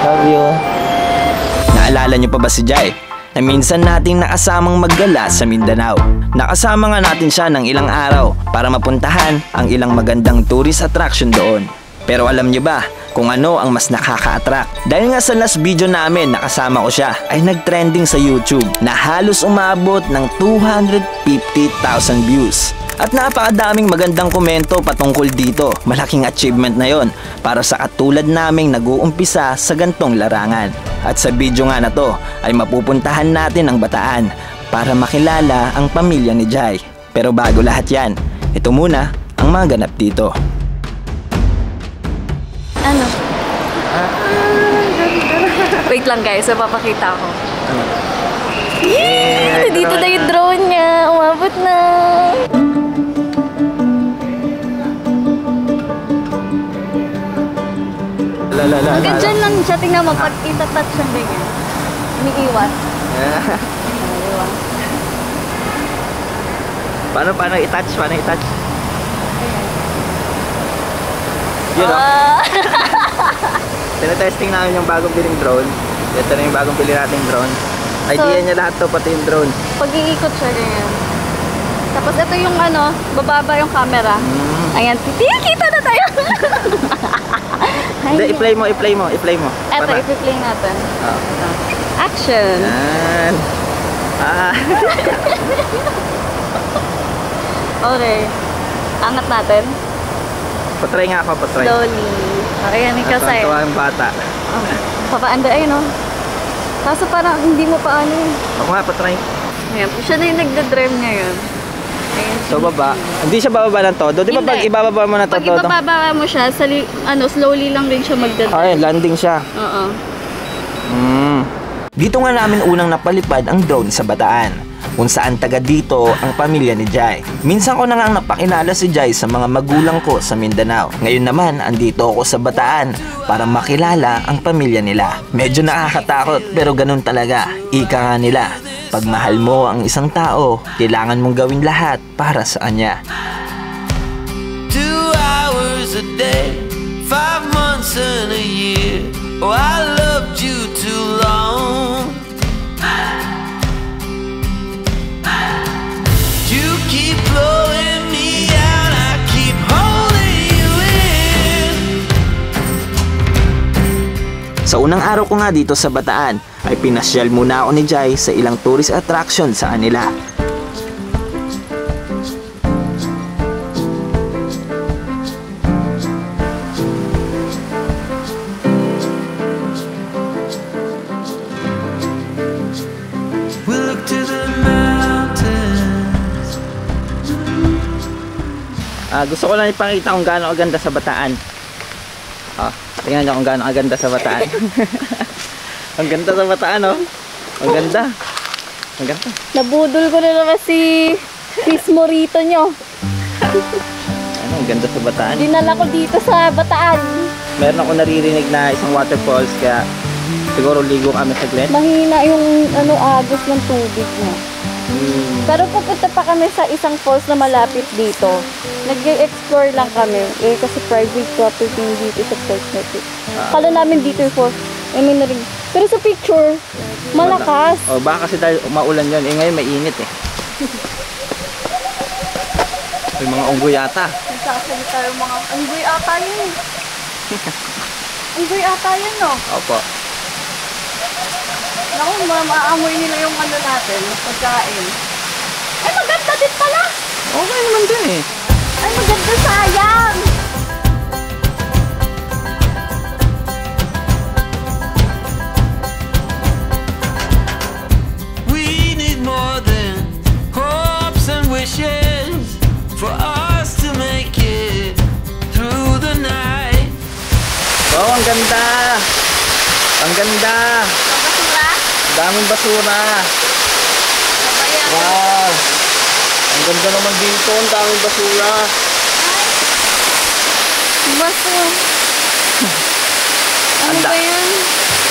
Love you. Naalala niyo pa ba si Jai? Na minsan nating nakasamang maggala sa Mindanao. Nakasama nga natin siya ng ilang araw para mapuntahan ang ilang magandang tourist attraction doon. Pero alam niyo ba kung ano ang mas nakaka-attract? Dahil nga sa last video namin nakasama ko siya ay nag-trending sa YouTube na halos umabot ng 250,000 views. At napakadaming magandang komento patungkol dito. Malaking achievement na yon para sa katulad naming nag-uumpisa sa gantong larangan. At sa video nga na to ay mapupuntahan natin ang Bataan para makilala ang pamilya ni Jai. Pero bago lahat yan, ito muna ang mga ganap dito. Ano? Wait lang guys, papakita ko. Yeah! Dito na yung drone niya. Umabot na. Hanggang dyan lang siya. Tingnan mo, pag itatouch siya ganyan. Umiiwas. Paano i-touch? Paano i-touch? Yun o. Tinetesting namin yung bagong biling drone. Ito na yung bagong bili nating drone. Idea niya lahat to, pati yung drone. Pag iikot siya ganyan. Tapos ito yung ano, bababa yung camera. Ayan, kita na tayo. Hindi, i-play mo. Ito, i-play natin. Action! Yan. Okay. Angat natin. Patry nga ako, patry. Slowly. Ayan, kasi. Natuwa yung bata. Papaanda, ayun o. Kaso parang hindi mo pa ano yun. Ako nga, patry. Ayan, siya na yung nagda-drive ngayon. Ayan, so baba. Hindi siya bababa ng todo. Di ba pag ibababa mo na to? Pag ibababa mo siya, slowly lang din siya magda-drive. Ay, landing siya. Oo. Dito nga namin unang napalipad ang drone sa Bataan, kung saan taga dito ang pamilya ni Jai. Minsan ko na nga napakilala si Jai sa mga magulang ko sa Mindanao. Ngayon naman, andito ako sa Bataan para makilala ang pamilya nila. Medyo nakakatakot pero ganun talaga. Ika nga nila, pag mahal mo ang isang tao, kailangan mong gawin lahat para sa kanya. 2 hours a day, 5 months and a year. Oh, I loved you too long. You keep blowing me out, I keep holding you in. Sa unang araw ko nga dito sa Bataan, ay pinasyal muna ako ni Jai sa ilang tourist attraction sa kanila. Gusto ko lang ipakita kung gaano kaganda sa Bataan. Tingnan nyo kung gaano kaganda sa Bataan. Ang ganda sa Bataan, oh. Ang ganda. Ang ganda. Nabudol ko na naman si Fish Morito nyo. Ano, ang ganda sa Bataan. Dinala ko dito sa Bataan. Meron ako naririnig na isang waterfalls, kaya siguro ligo kami saglit. Mahina yung agos ng tubig mo. Pero pupunta pa kami sa isang falls na malapit dito. Nag-explore lang kami. Kasi private property dito sa Port Netic. Kala namin dito yung falls. Pero sa picture, malakas. Baka kasi dahil maulan yun. Ngayon may init eh. May mga unggoy ata. Nagsasalita yung mga unggoy ata yun. Unggoy ata yun, no? Opo. Naku, maaamoy nila yung natin, pagkain. Ay, maganda din pala! Okay naman din eh. Ay, maganda, sayang! We need more than hopes and wishes for us to make it through the night. Oh, ang ganda! Ang ganda! Daming basura. Wow. Ang ganda naman dito. Ang daming basura. Basura. Ano ba yan?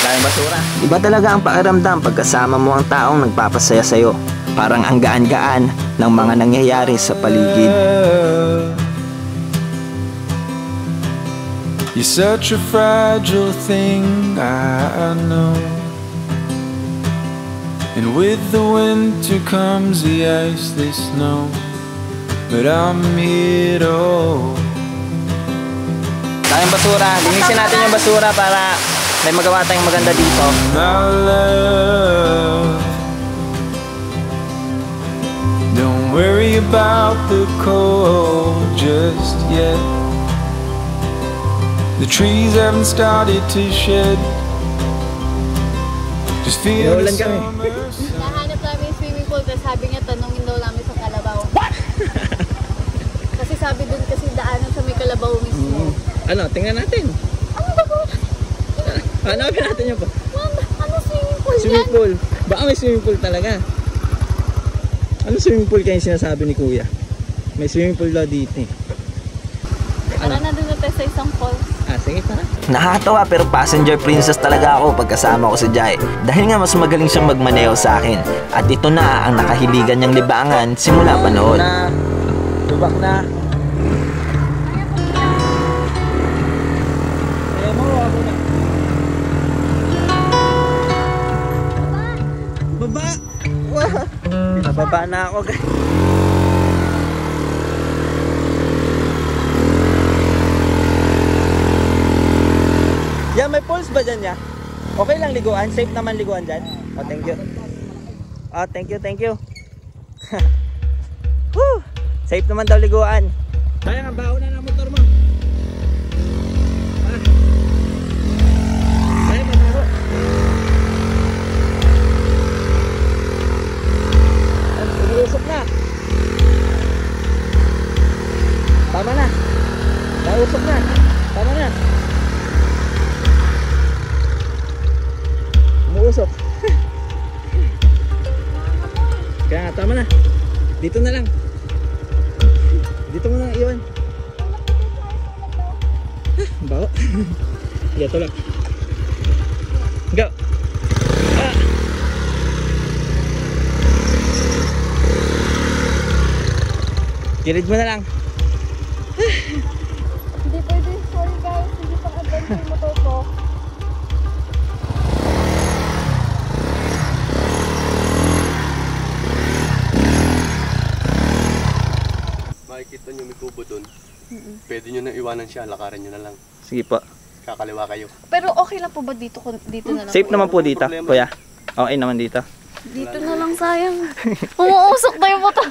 Daming basura. Iba talaga ang pakiramdam pagkasama mo ang taong nagpapasaya sa'yo. Parang ang gaan-gaan ng mga nangyayari sa paligid. You're such a fragile thing, I know. And with the winter comes the ice, the snow. But I'm here to hold. Tayong basura. Linisin natin yung basura para may magawa tayong maganda dito. My love, don't worry about the cold just yet. The trees haven't started to shed. Just feel the Naulan kami. summer sun. Nahanap namin yung swimming pool kasi sabi niya tanongin daw namin sa Kalabaw. Kasi sabi dun kasi daanan sa may Kalabaw mismo. Ano, tingnan natin. Ano ba po? Hanapin natin yun po. Ano swimming pool Swimming yan? pool. Baka may swimming pool talaga. Ano swimming pool kaya yung sinasabi ni Kuya? May swimming pool daw dito eh. Tara na dun na tayo sa isang falls. Sige tara. Nakakatawa pero passenger princess talaga ako pagkasama ko si Jai. Dahil nga mas magaling siyang magmaneho sa akin. At ito na ang nakahiligan niyang libangan simula pa noon. Lubak na. Baba! Wow! Nababa na ako guys. Yan, may pulse ba dyan ya? Okay lang liguan? Safe naman liguan dyan? Oh, thank you. Oh, thank you, thank you. Woo! Safe naman daw liguan. Kaya nga, baon na ng motor mo. Kaya mataro. Umusok na. Tama na. Nausok na. Tama na. Umuusok. Kaya nga, tama na. Dito na lang. Dito mo na iwan. Bawa. Ito lang. Go. Ah. Kilid mo na lang. Hindi pwede. Sorry guys. Hindi pang advance yung motor ko. Makikita nyo may kubo dun. Pwede nyo na iwanan siya, lakaran nyo na lang. Sige po. Kakaliwa kayo. Pero okay lang po ba dito na lang? Safe naman po dito, kuya. Okay naman dito. Dito na lang sayang. Umuusok na yung motor.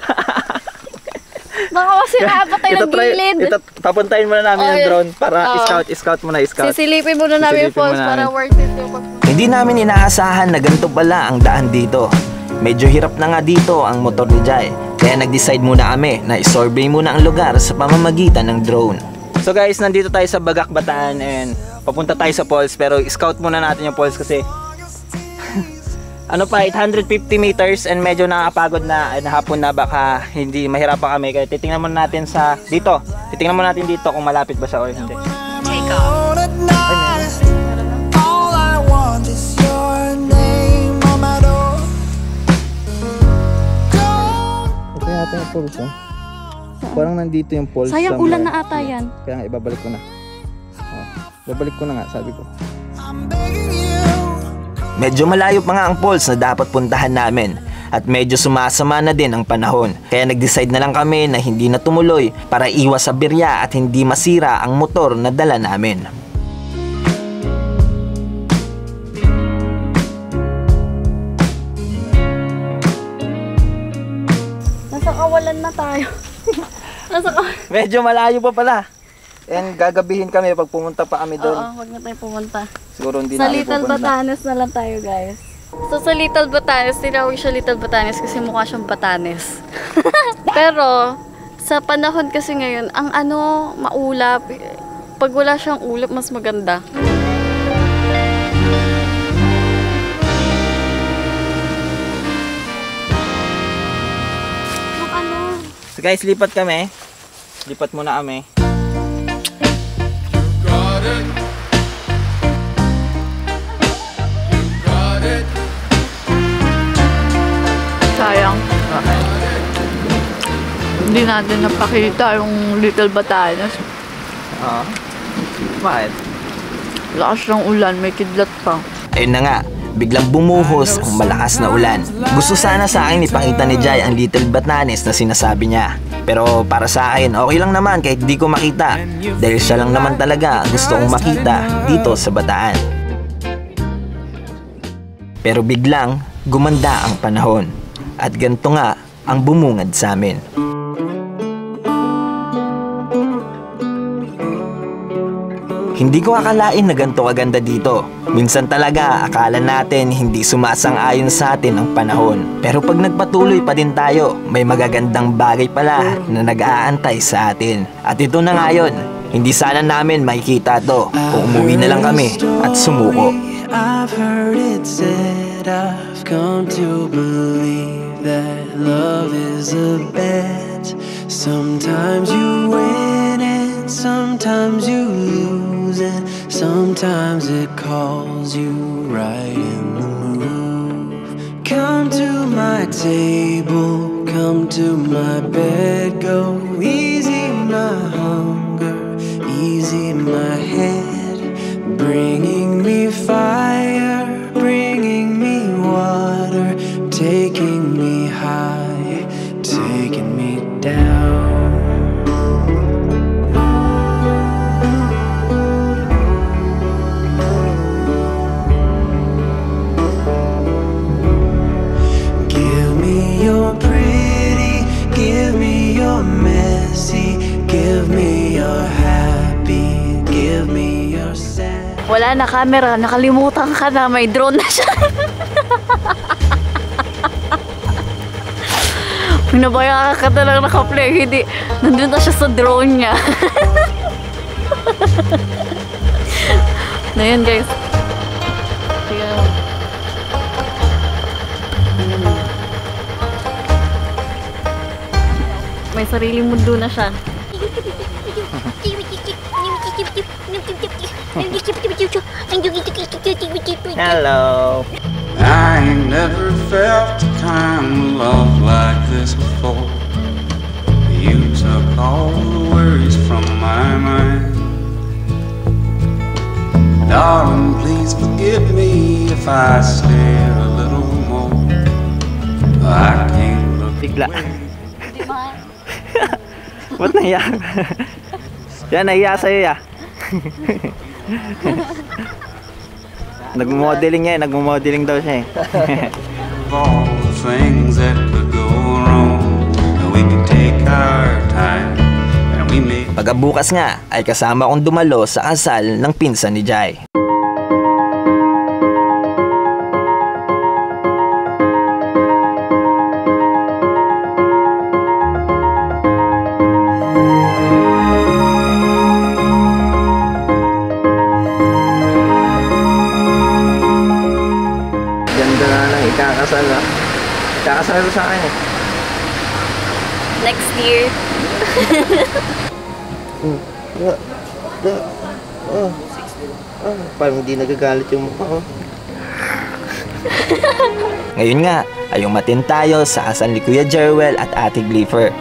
Baka masira pa tayo ng gilid. Papuntahin muna namin yung drone para scout muna. Sisilipin muna namin yung Sisilipin falls muna para namin. worth it yung pagpunta. Hindi namin inaasahan na ganito pala ang daan dito. Medyo hirap na nga dito ang motor ni Jai. Kaya nag-decide muna kami na isurvey muna ang lugar sa pamamagitan ng drone. So guys, nandito tayo sa Bagak, Bataan and papunta tayo sa falls pero scout muna natin yung falls kasi ano pa, 850 meters and medyo nakakapagod na hapon na baka hindi mahirapan kami kaya titingnan muna natin sa dito. Titingnan muna natin dito kung malapit ba siya o hindi. Take off. All I want is your name on my door. Ito natin yung falls oh. Parang nandito yung falls. Sayang ulan na ata yan. Kaya nga ibabalik ko na. Babalik ko na nga sabi ko. I'm begging you. Medyo malayo pa nga ang falls na dapat puntahan namin at medyo sumasama na din ang panahon. Kaya nag-decide na lang kami na hindi na tumuloy para iwas sa birya at hindi masira ang motor na dala namin. Nasa kawalan na tayo. Medyo malayo pa pala. And gagabihin kami pag pumunta pa kami doon. Oo, wag na tayo pumunta. Siguro hindi Sa namin Little pupunta. Batanes na lang tayo, guys. So sa Little Batanes, tinawag siya Little Batanes kasi mukha siyang Batanes. Pero sa panahon kasi ngayon, ang maulap. Pag wala siyang ulap, mas maganda. Yung So guys, lipat kami. Lipat muna kami. Sayang. Hindi natin napakita yung Little Batanes. Bakit? Lakas ng ulan, may kidlat pa. Ayun na nga, biglang bumuhos ang malakas na ulan. Gusto sana sa akin ipakita ni Jai ang Little Batanes na sinasabi niya. Pero para sa akin, okay lang naman kahit di ko makita. Dahil siya lang naman talaga ang gusto kong makita dito sa Bataan. Pero biglang gumanda ang panahon. At ganito nga ang bumungad sa amin. Hindi ko akalain na ganito kaganda dito. Minsan talaga akala natin hindi sumasang-ayon sa atin ang panahon. Pero pag nagpatuloy pa din tayo, may magagandang bagay pala na nag-aantay sa atin. At ito na nga yun, hindi sana namin makikita to kung umuwi na lang kami at sumuko. I've heard it said, I've come to believe that love is a bet. Sometimes you win and sometimes you lose, and sometimes it calls you right in the move. Come to my table, come to my bed, go easy my hunger, easy my head, bringing me fire, bringing me water, taking me high, taking me down. Give me your pretty, give me your messy, give me your happy, give me your sad. Wala na camera, nakalimutan ka na, may drone na siya. Pinabayaan ka talagang naka-play, hindi. Nandun na siya sa drone niya. Na yun guys. Tingnan mo. May sariling mundo na siya. Hello! I ain't never felt the kind of love like this before. You took all the worries from my mind. Darling, please forgive me if I stare a little more. I can't look Bigla. Hindi mahal. Ba't nahiya? Yan, nahiya sa'yo ya. Nagmo-modeling niya eh, nagmo-modeling daw siya eh. all the things that could go wrong. We can take our time and we may. Pagkabukas nga ay kasama kong dumalo sa kasal ng pinsan ni Jai. Ganda na lang ikakasal ah. Ikakasal ko sa akin eh. Next year. Parang hindi nagagalit yung mukha oh. Ngayon nga ay umatin tayo sa kasal ni Kuya Jerwel at Ate Gleefer.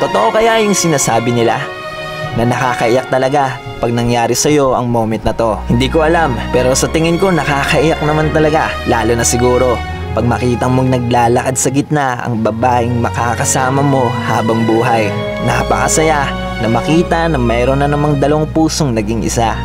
Totoo kaya yung sinasabi nila na nakakaiyak talaga pag nangyari sa'yo ang moment na to? Hindi ko alam, pero sa tingin ko nakakaiyak naman talaga. Lalo na siguro pag makita mong naglalakad sa gitna ang babaeng makakasama mo habang buhay. Napakasaya na makita na mayroon na namang dalawang pusong naging isa.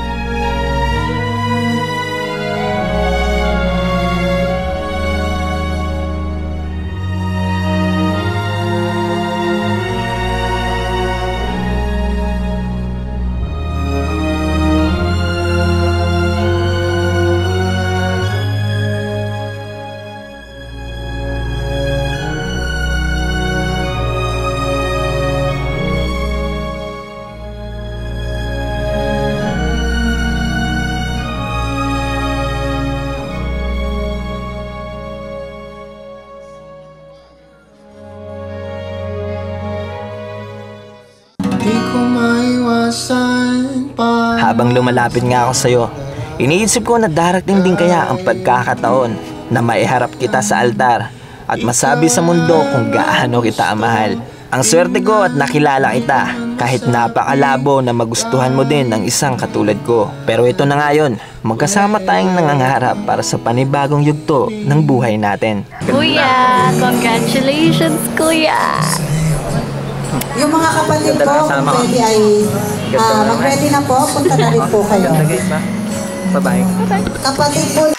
Habang lumalapit nga ako sa'yo, iniisip ko na darating din kaya ang pagkakataon na maiharap kita sa altar at masabi sa mundo kung gaano kita mahal. Ang swerte ko at nakilala kita kahit napakalabo na magustuhan mo din ang isang katulad ko. Pero ito na nga yun, magkasama tayong nangangarap para sa panibagong yugto ng buhay natin. Kuya, congratulations, Kuya! Yung mga kapatid ko, kung pwede ay mag-ready na po, punta na rin po kayo. Bye-bye. Kapatid po,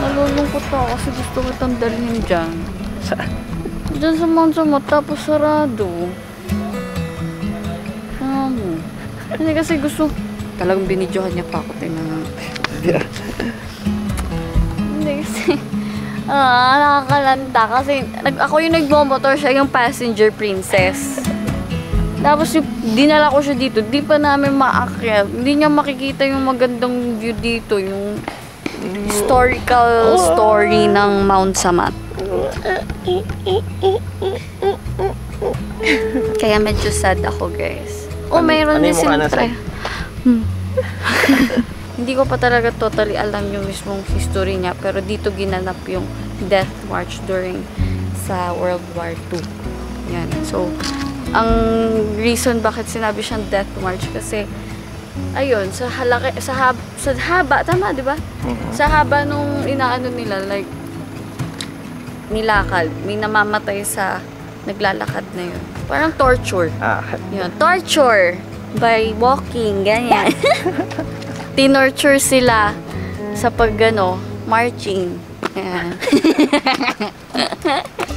Nalulungkot ako kasi gusto kitang dalhin dyan. Diyan sa Mount Samat, tapos sarado. Hindi kasi gusto, talagang binidyohan niya pa ako, tingnan. Hindi kasi, nakakalanta kasi ako yung nagmomotor, siya yung passenger princess. Tapos yung dinala ko siya dito, di pa namin maakyat. Hindi niya makikita yung magandang view dito, yung historical story ng Mount Samat. Kaya medyo sad ako, guys. Mayroon din siyempre. Hindi ko pa talaga totally alam yung mismong history niya, pero dito ginanap yung Death March during sa World War II. Yan. So, ang reason bakit sinabi siyang Death March kasi ayun, sa haba, tama, di ba? Sa haba nung inaano nila, like, nilakad, may namamatay sa naglalakad na yun. Parang torture. Yun, torture by walking, ganyan. Tinorture sila sa marching. Yan.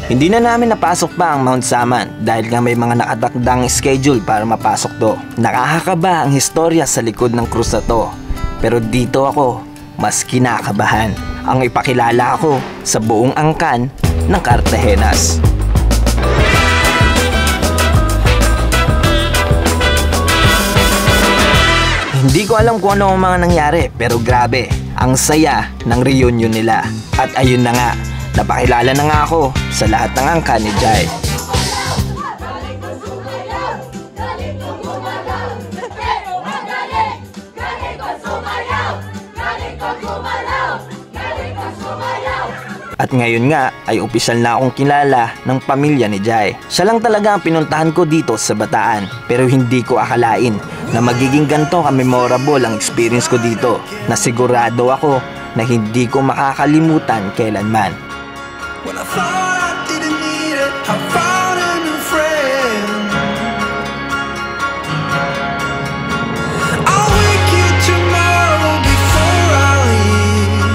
Hindi na namin napasok pa ang Mount Saman dahil nga may mga nakatakdang schedule para mapasok to. Nakakakaba ang historya sa likod ng krus na to. Pero dito ako, mas kinakabahan ang ipakilala ako sa buong angkan ng Cartagenas. Hindi ko alam kung ano ang mga nangyari, pero grabe, ang saya ng reunion nila. At ayun na nga, napakilala na nga ako sa lahat ng angkan ni Jai. At ngayon nga ay opisyal na akong kilala ng pamilya ni Jai. Siya lang talaga ang pinuntahan ko dito sa Bataan. Pero hindi ko akalain na magiging ganito ka-memorable ang experience ko dito, na sigurado ako na hindi ko makakalimutan kailanman. When I thought I didn't need it, I found a new friend. I'll wake you tomorrow before I leave,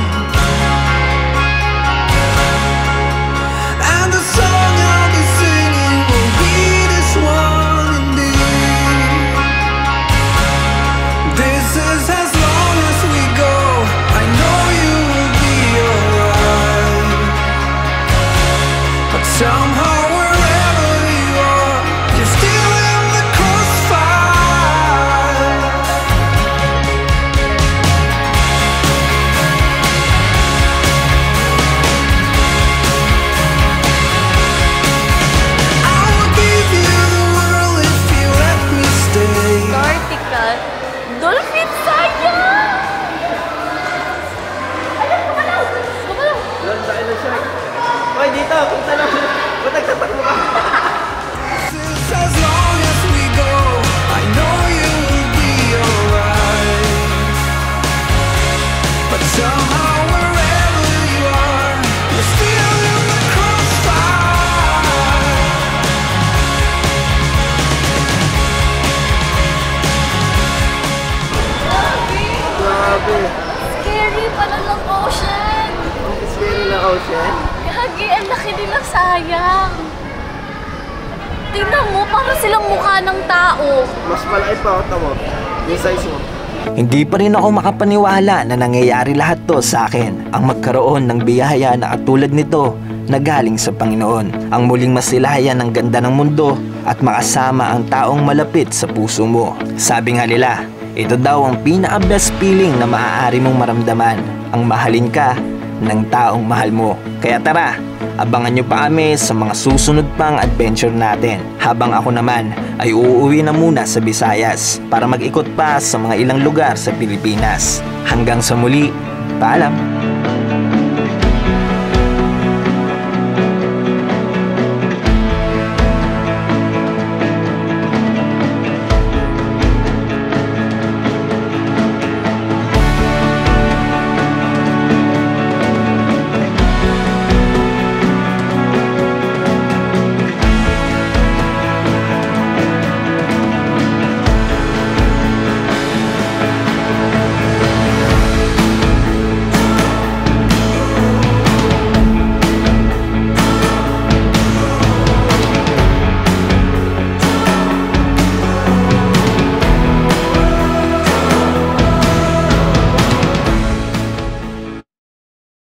and the song I'll be singing will be this one indeed. This is as long as we go, I know you will be alright. But somehow wherever you are, you're still in the crossfire. I will give you the world if you let me stay. Vertical dolphin sayang! Hoy, dito! Punta na! Ba't nagtatakbo ka? This is as long as we go, I know you will be alright. But somehow wherever you are, you're still in the crossfire. Grabe! Scary pala ng ocean! Scary na ocean? Gagi, ang laki nila, sayang. Tingnan mo, para silang mukha ng tao. Mas malaki pa ako, tamo. Yung size mo. Hindi pa rin ako makapaniwala na nangyayari lahat to sa akin. Ang magkaroon ng biyaya na katulad nito na galing sa Panginoon. Ang muling masilayan ng ganda ng mundo at makasama ang taong malapit sa puso mo. Sabi nga nila, ito daw ang pinaka-best feeling na maaari mong maramdaman. Ang mahalin ka ng taong mahal mo. Kaya tara, abangan nyo pa kami sa mga susunod pang adventure natin. Habang ako naman ay uuwi na muna sa Visayas para mag-ikot pa sa mga ilang lugar sa Pilipinas. Hanggang sa muli, paalam!